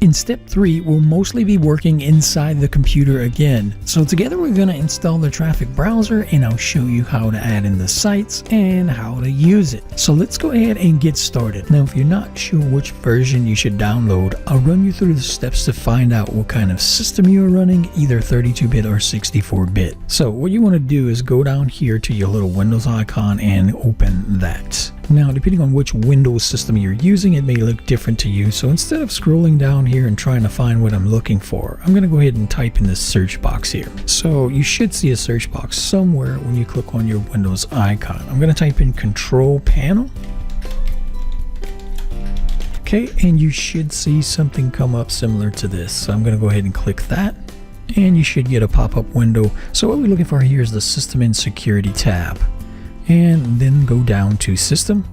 In step 3, we'll mostly be working inside the computer again. So together we're going to install the traffic browser, and I'll show you how to add in the sites and how to use it. So let's go ahead and get started. Now if you're not sure which version you should download, I'll run you through the steps to find out what kind of system you're running, either 32-bit or 64-bit. So what you want to do is go down here to your little Windows icon and open that. Now, depending on which Windows system you're using, it may look different to you. So instead of scrolling down here and trying to find what I'm looking for, I'm going to go ahead and type in this search box here. So you should see a search box somewhere when you click on your Windows icon. I'm going to type in Control Panel. Okay, and you should see something come up similar to this. So I'm going to go ahead and click that, and you should get a pop-up window. So what we're looking for here is the System and Security tab. And then go down to System,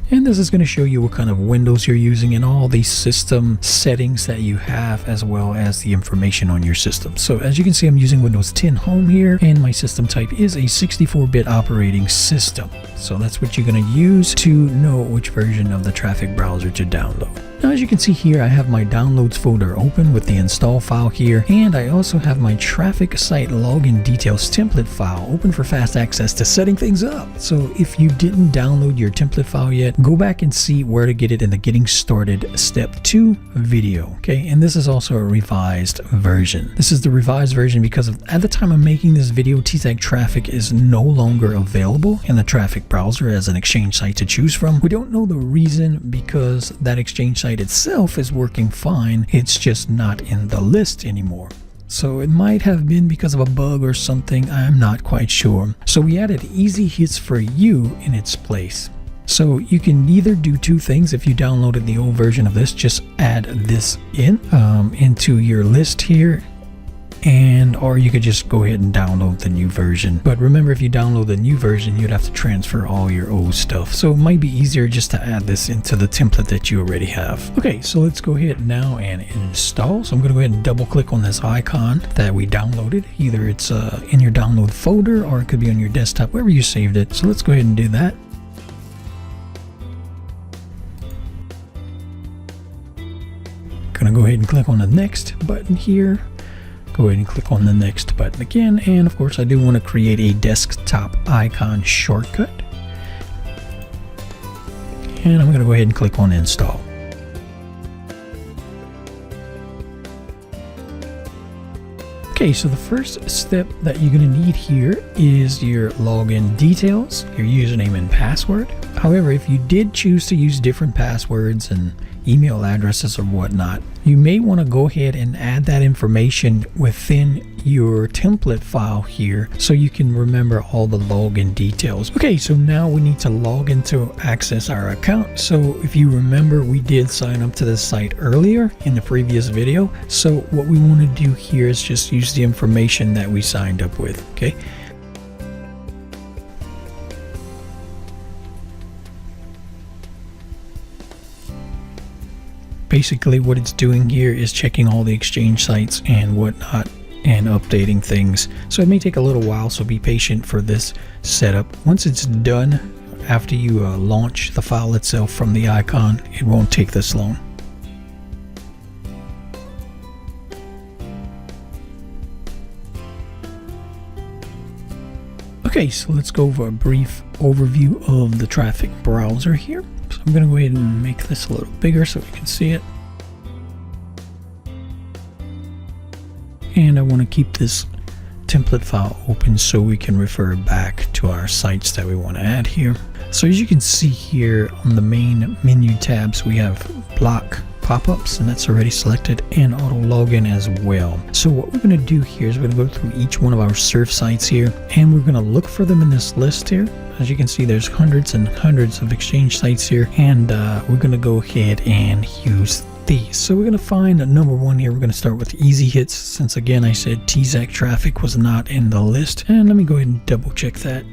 and this is going to show you what kind of Windows you're using and all these system settings that you have, as well as the information on your system. So as you can see, I'm using Windows 10 Home here, and my system type is a 64-bit operating system. So that's what you're going to use to know which version of the traffic browser to download. Now, as you can see here, I have my downloads folder open with the install file here, and I also have my traffic site login details template file open for fast access to setting things up. So if you didn't download your template file yet, go back and see where to get it in the Getting Started Step 2 video. Okay, and this is also a revised version. This is the revised version because at the time I'm making this video, TZAC Traffic is no longer available in the traffic browser as an Exchange site to choose from. We don't know the reason, because that Exchange site itself is working fine. It's just not in the list anymore. So it might have been because of a bug or something. I'm not quite sure. So we added Easy Hits for You in its place. So you can either do two things. If you downloaded the old version of this, just add this into your list here, or you could just go ahead and download the new version. But remember, if you download the new version, you'd have to transfer all your old stuff. So it might be easier just to add this into the template that you already have. Okay, so let's go ahead now and install. So I'm going to go ahead and double click on this icon that we downloaded. Either it's in your download folder, or it could be on your desktop, wherever you saved it. So let's go ahead and do that. Gonna go ahead and click on the next button here. Go ahead and click on the next button again, and of course I do want to create a desktop icon shortcut, and I'm going to go ahead and click on install. Okay, so the first step that you're going to need here is your login details, your username and password. However, if you did choose to use different passwords and email addresses or whatnot, you may want to go ahead and add that information within your template file here so you can remember all the login details. Okay, so now we need to log in to access our account. So if you remember, we did sign up to this site earlier in the previous video. So what we want to do here is just use the information that we signed up with. Okay. Basically what it's doing here is checking all the Exchange sites and whatnot and updating things. So it may take a little while, so be patient for this setup. Once it's done, after you launch the file itself from the icon, it won't take this long. Okay, so let's go over a brief overview of the traffic browser here. So I'm going to go ahead and make this a little bigger so we can see it. And I want to keep this template file open so we can refer back to our sites that we want to add here. So as you can see here on the main menu tabs, we have block pop-ups, and that's already selected, and auto login as well. So what we're going to do here is we're going to go through each one of our surf sites here, and we're going to look for them in this list here. As you can see, there's hundreds and hundreds of Exchange sites here, and we're going to go ahead and use these. So we're going to find a number one here. We're going to start with Easy Hits, since again I said TZAC Traffic was not in the list, and let me go ahead and double check that.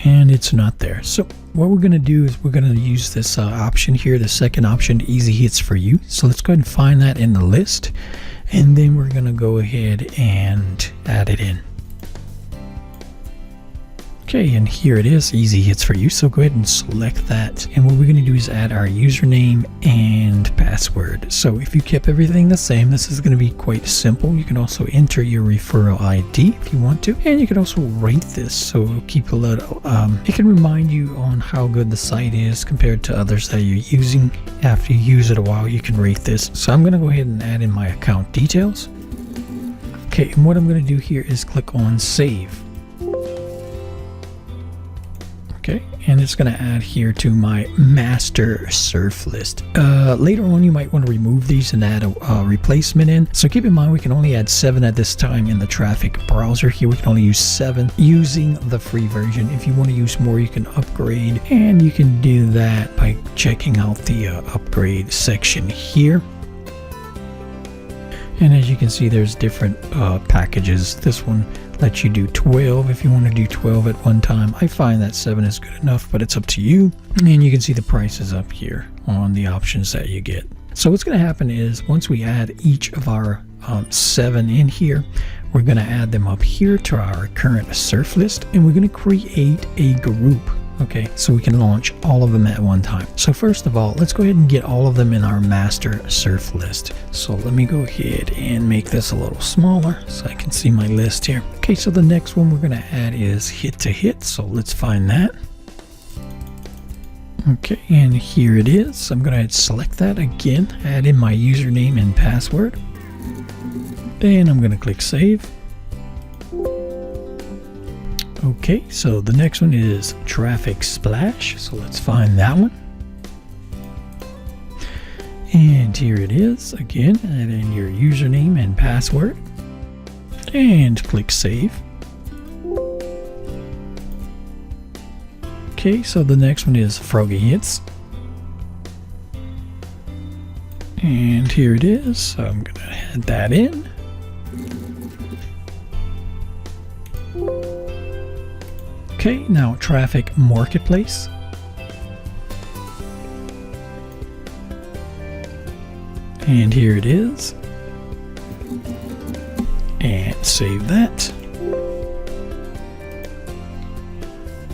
And it's not there. So what we're going to do is we're going to use this option here, the second option, Easy Hits for You. So let's go ahead and find that in the list, and then we're going to go ahead and add it in. Okay, and here it is, easy hits for you. So go ahead and select that. And what we're going to do is add our username and password. So if you kept everything the same, this is going to be quite simple. You can also enter your referral ID if you want to. And you can also rate this. So it'll keep a little, it can remind you on how good the site is compared to others that you're using. After you use it a while, you can rate this. So I'm going to go ahead and add in my account details. Okay, and what I'm going to do here is click on save. Okay, and it's going to add here to my master surf list. Later on, you might want to remove these and add a replacement in. So keep in mind, we can only add 7 at this time in the traffic browser. Here, we can only use 7 using the free version. If you want to use more, you can upgrade, and you can do that by checking out the upgrade section here. And as you can see, there's different packages. This one lets you do 12 if you want to do 12 at one time. I find that 7 is good enough, but it's up to you. And you can see the prices up here on the options that you get. So what's going to happen is once we add each of our 7 in here, we're going to add them up here to our current surf list, and we're going to create a group. Okay, so we can launch all of them at one time. So first of all, let's go ahead and get all of them in our master surf list. So let me go ahead and make this a little smaller so I can see my list here. Okay, so the next one we're going to add is hit to hit. So let's find that. Okay, and here it is. I'm going to select that again, add in my username and password. Then I'm going to click save. Okay, so the next one is Traffic Splash. So let's find that one. And here it is. Again, add in your username and password. And click save. Okay, so the next one is Froggy Hits. And here it is. So I'm going to add that in. Okay, now Traffic Marketplace. And here it is. And save that.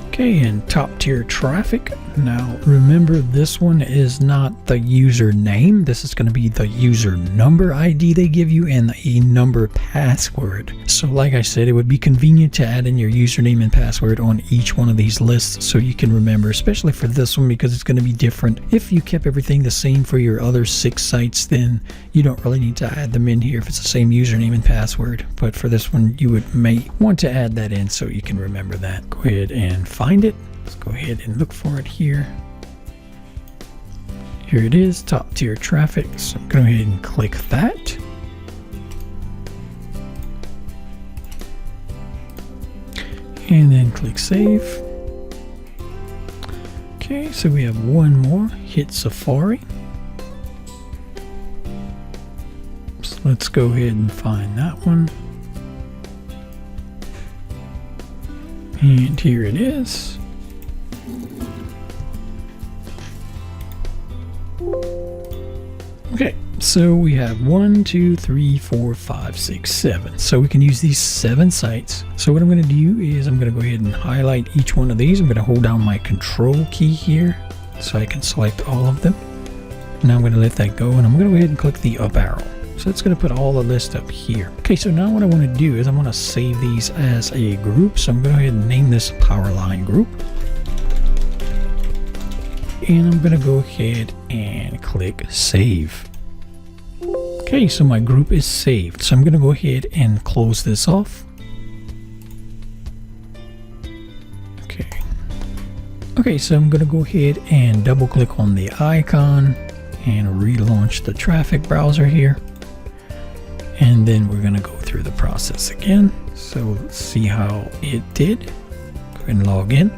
Okay, and top tier traffic. Now remember, this one is not the username. This is going to be the user number ID they give you and a number password. So like I said, it would be convenient to add in your username and password on each one of these lists so you can remember, especially for this one because it's going to be different. If you kept everything the same for your other 6 sites, then you don't really need to add them in here if it's the same username and password. But for this one, you may want to add that in so you can remember that. Go ahead and find it. Let's go ahead and look for it here. Here it is, top tier traffic. So I'm going to go ahead and click that. And then click save. Okay, so we have one more, hit Safari. So let's go ahead and find that one. And here it is. Okay, so we have 1, 2, 3, 4, 5, 6, 7. So we can use these 7 sites. So what I'm going to do is I'm going to go ahead and highlight each one of these. I'm going to hold down my control key here so I can select all of them. Now I'm going to let that go, and I'm going to go ahead and click the up arrow. So it's going to put all the list up here. Okay, so now what I want to do is I want to save these as a group. So I'm going to go ahead and name this Powerline group. And I'm going to go ahead and click save. Okay, so my group is saved. So I'm going to go ahead and close this off. Okay. Okay, so I'm going to go ahead and double click on the icon and relaunch the traffic browser here. And then we're going to go through the process again. So let's see how it did. Go ahead and log in.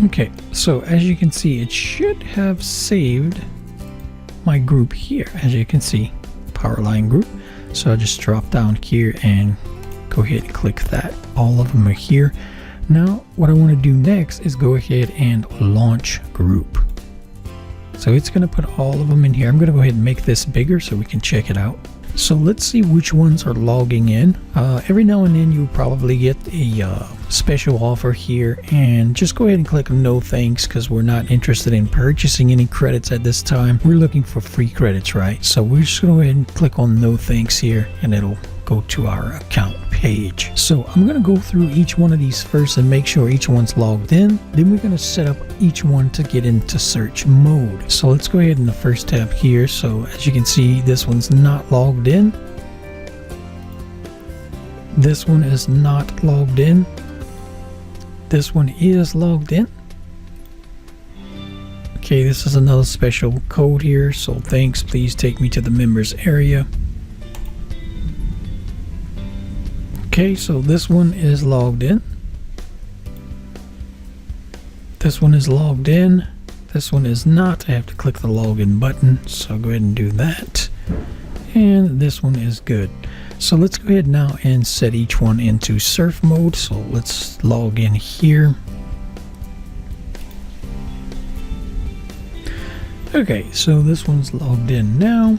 Okay, so as you can see, it should have saved my group here. As you can see, Powerline group. So I'll just drop down here and go ahead and click that. All of them are here. Now, what I want to do next is go ahead and launch group. So it's going to put all of them in here. I'm going to go ahead and make this bigger so we can check it out. So let's see which ones are logging in. Every now and then you'll probably get a special offer here, and just go ahead and click no thanks because we're not interested in purchasing any credits at this time. We're looking for free credits, right? So we're just going to go ahead and click on no thanks here, and it'll go to our account page. So I'm going to go through each one of these first and make sure each one's logged in. Then we're going to set up each one to get into search mode. So let's go ahead in the first tab here. So as you can see, this one's not logged in. This one is not logged in. This one is logged in. Okay, this is another special code here. So thanks, please take me to the members area. Okay, so this one is logged in. This one is logged in. This one is not. I have to click the login button, so I'll go ahead and do that. And this one is good. So let's go ahead now and set each one into surf mode. So let's log in here. Okay, so this one's logged in now.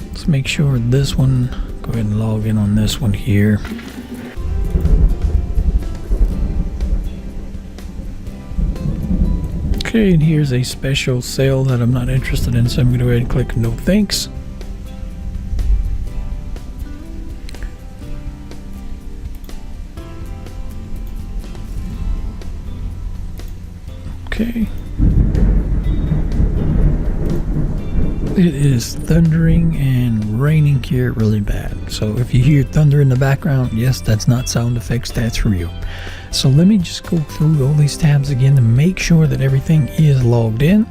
Let's make sure this one, go ahead and log in on this one here. Okay, and here's a special sale that I'm not interested in, so I'm going to go ahead and click no thanks. Okay. It is thundering and raining here really bad. So if you hear thunder in the background, yes, that's not sound effects, that's real. So let me just go through all these tabs again to make sure that everything is logged in.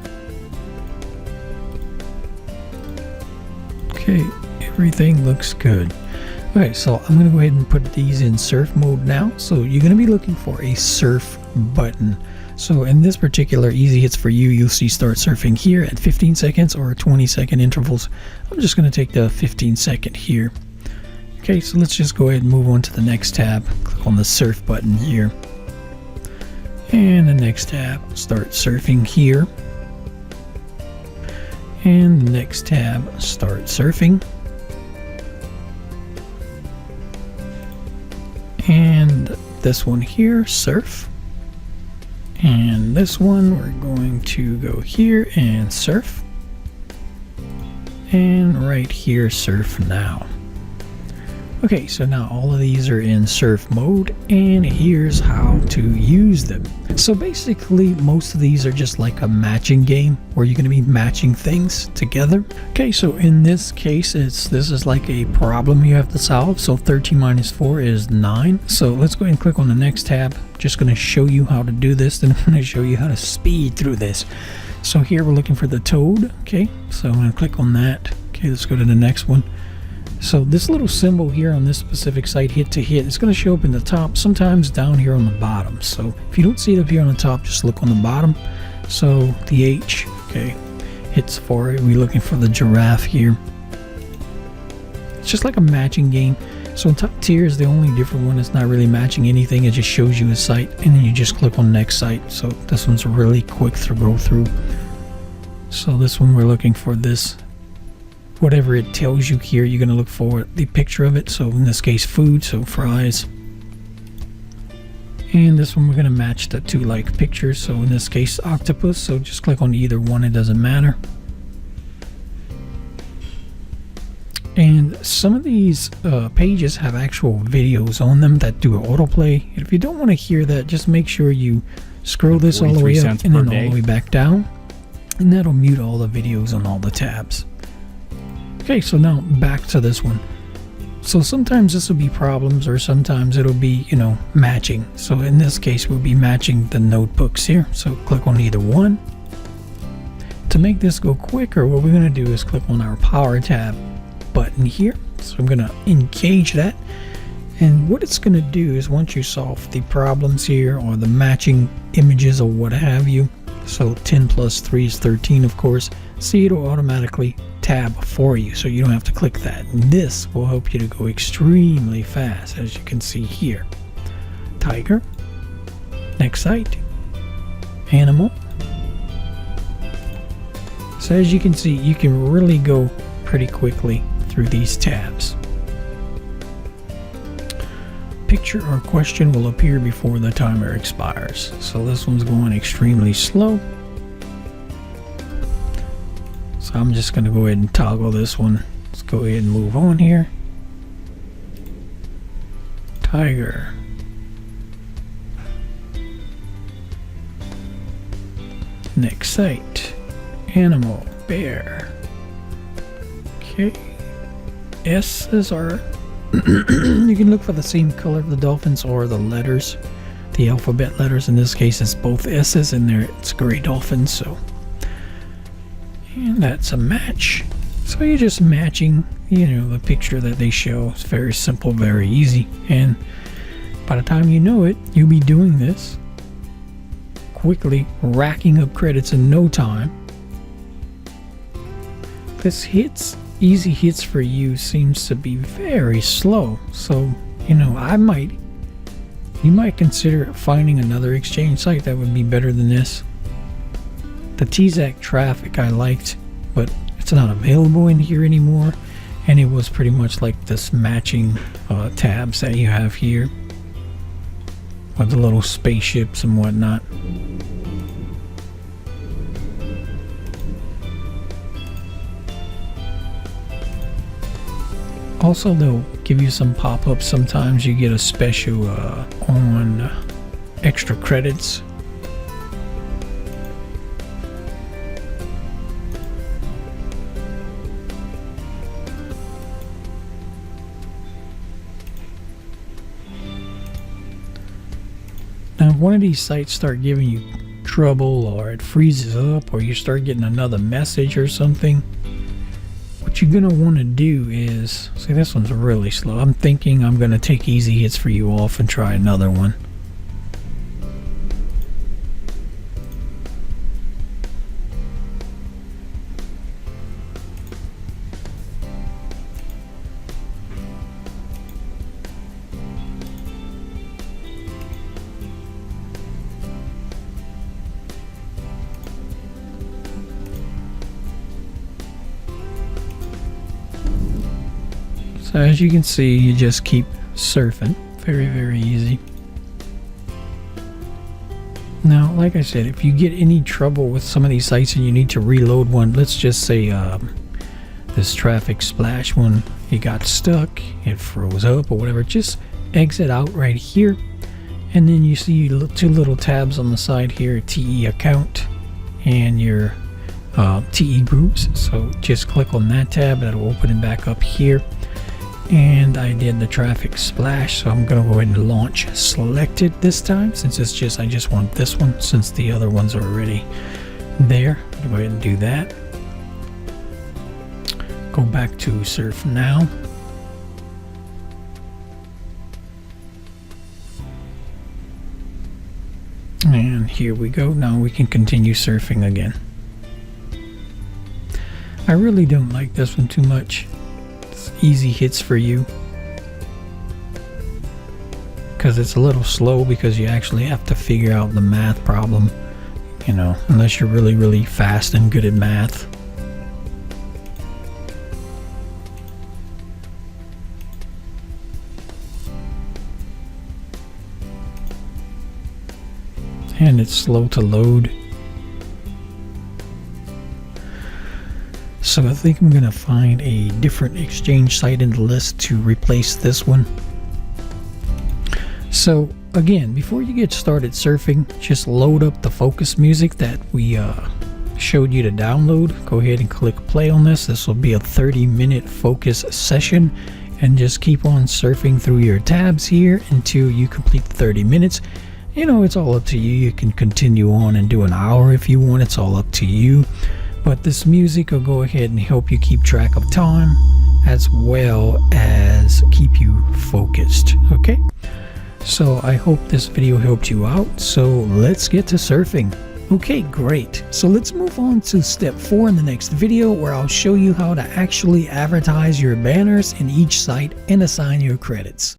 Okay, everything looks good. Okay, so I'm going to go ahead and put these in surf mode now. So you're going to be looking for a surf button. So in this particular easy hits for you, you'll see start surfing here at 15 seconds or 20-second intervals. I'm just going to take the 15-second here. Okay, so let's just go ahead and move on to the next tab. Click on the surf button here. And the next tab, start surfing here. And the next tab, start surfing. And this one here, surf. And this one, we're going to go here and surf. And right here, surf now. Okay, so now all of these are in surf mode, and here's how to use them. So basically, most of these are just like a matching game where you're going to be matching things together. Okay, so in this case, this is like a problem you have to solve. So 13 minus 4 is 9. So let's go ahead and click on the next tab. Just going to show you how to do this, then I'm going to show you how to speed through this. So here we're looking for the toad. Okay, so I'm going to click on that. Okay, let's go to the next one. So this little symbol here on this specific site, hit to hit, it's going to show up in the top, sometimes down here on the bottom. So if you don't see it up here on the top, just look on the bottom. So the H, okay, hits for it. We're looking for the giraffe here. It's just like a matching game. So top tier is the only different one. It's not really matching anything. It just shows you a site, and then you just click on next site. So this one's really quick to go through. So this one, we're looking for this. Whatever it tells you here, you're going to look for the picture of it. So in this case, food, so fries. And this one, we're going to match the two like pictures. So in this case, octopus. So just click on either one, it doesn't matter. And some of these pages have actual videos on them that do autoplay. If you don't want to hear that, just make sure you scroll this all the way up and then all the way back down. And that'll mute all the videos on all the tabs. Okay, so now back to this one. So sometimes this will be problems, or sometimes it'll be, you know, matching. So in this case, we'll be matching the notebooks here. So click on either one. To make this go quicker, what we're going to do is click on our power tab button here. So I'm going to engage that. And what it's going to do is once you solve the problems here, or the matching images or what have you, so 10 plus 3 is 13, of course, see, it'll automatically tab for you, so you don't have to click that. And this will help you to go extremely fast, as you can see here. Tiger, next site, animal, So as you can see, you can really go pretty quickly through these tabs. Picture or question will appear before the timer expires. So this one's going extremely slow. So I'm just going to go ahead and toggle this one. Let's go ahead and move on here. Tiger. Next site. Animal. Bear. Okay. S's are you can look for the same color of the dolphins or the letters, the alphabet letters. In this case, it's both S's and there it's gray dolphins. So, and that's a match. So you're just matching, you know, the picture that they show. It's very simple, very easy. And by the time you know it, you'll be doing this quickly, racking up credits in no time. This easy hits for you seems to be very slow. So, you know, you might consider finding another exchange site that would be better than this. The TZAC traffic I liked, but it's not available in here anymore. And it was pretty much like this matching tabs that you have here with the little spaceships and whatnot. Also, they'll give you some pop-ups. Sometimes you get a special on extra credits. Now, if one of these sites start giving you trouble, or it freezes up, or you start getting another message or something, what you're gonna want to do is, see, this one's really slow. I'm thinking I'm gonna take easy hits for you off and try another one. So as you can see, you just keep surfing. Very, very easy. Now, like I said, if you get any trouble with some of these sites and you need to reload one, let's just say this traffic splash one, it got stuck, it froze up or whatever, just exit out right here. And then you see two little tabs on the side here, TE account and your TE groups. So just click on that tab, that'll open it back up here. And I did the traffic splash, so I'm gonna go ahead and launch selected this time, since it's just, I just want this one since the other ones are already there. Go ahead and do that. Go back to surf now. And here we go. Now we can continue surfing again. I really don't like this one too much. Easy hits for you because it's a little slow, because you actually have to figure out the math problem, you know, unless you're really fast and good at math. And it's slow to load. So I think I'm gonna find a different exchange site in the list to replace this one. So again, before you get started surfing, just load up the focus music that we showed you to download. Go ahead and click play on this. This will be a 30-minute focus session, and just keep on surfing through your tabs here until you complete the 30 minutes. You know, it's all up to you. You can continue on and do an hour if you want. It's all up to you. But this music will go ahead and help you keep track of time, as well as keep you focused. Okay, so I hope this video helped you out. So let's get to surfing. Okay, great. So let's move on to step 4 in the next video, where I'll show you how to actually advertise your banners in each site and assign your credits.